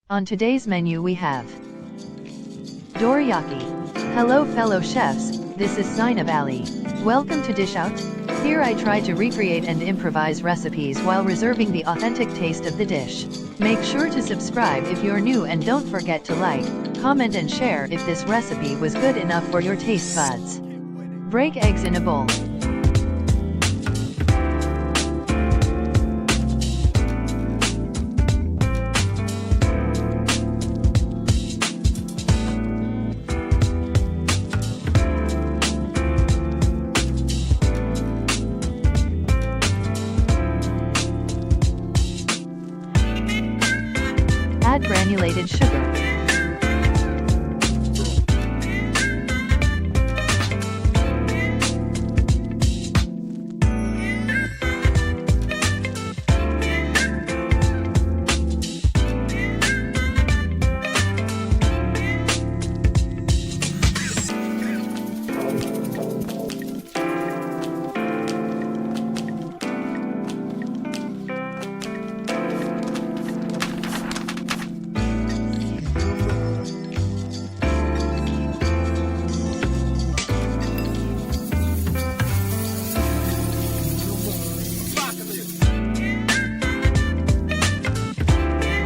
On today's menu we have Dorayaki. Hello fellow chefs, this is Zainab Ali. Welcome to Dish Out. Here I try to recreate and improvise recipes while reserving the authentic taste of the dish. Make sure to subscribe if you're new and don't forget to like, comment and share if this recipe was good enough for your taste buds. Break eggs in a bowl. Add granulated sugar.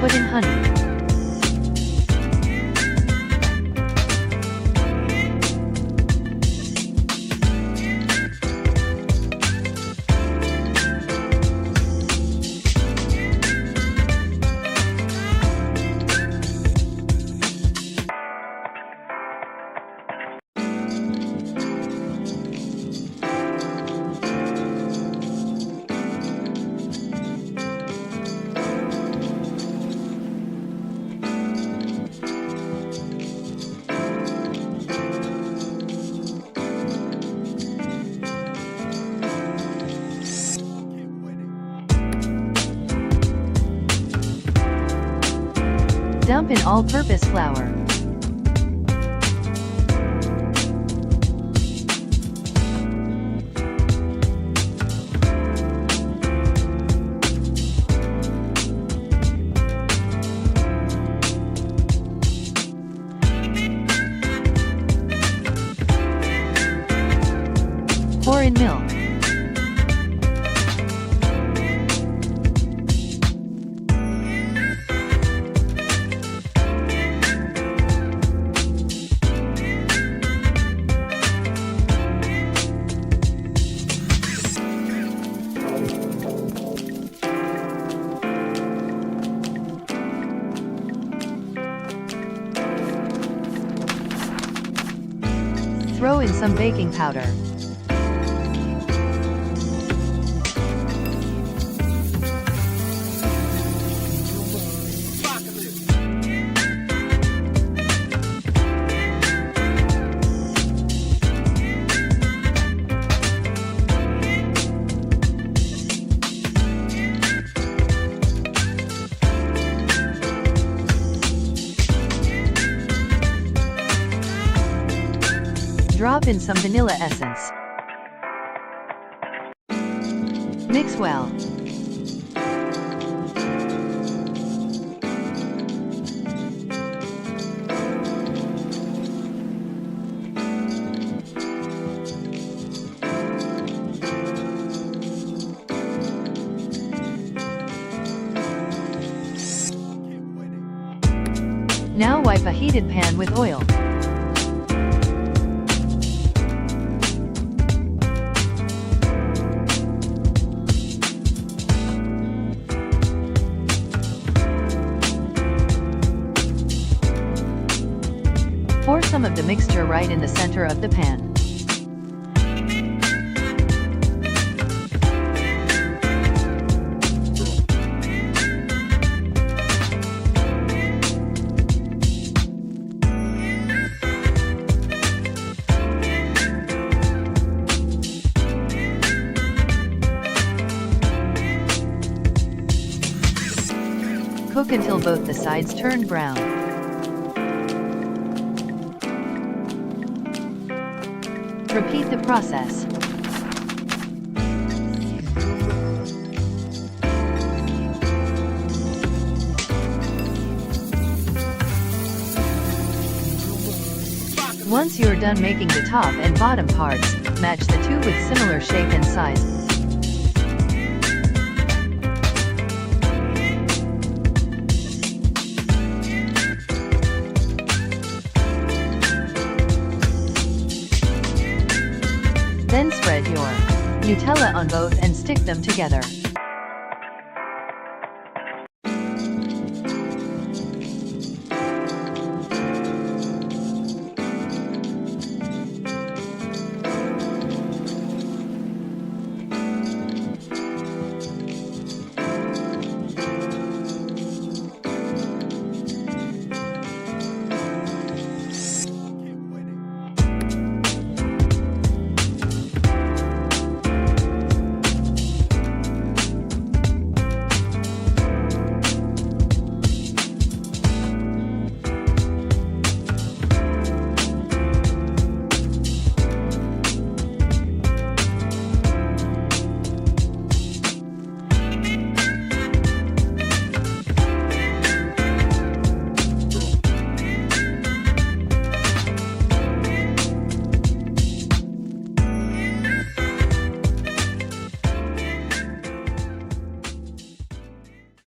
Put in honey. Dump in all-purpose flour. Pour in milk. Throw in some baking powder. Drop in some vanilla essence. Mix well. Now wipe a heated pan with oil. Pour some of the mixture right in the center of the pan. Cook until both the sides turn brown. Repeat the process. Once you're done making the top and bottom parts, match the two with similar shape and size. Then spread your Nutella on both and stick them together.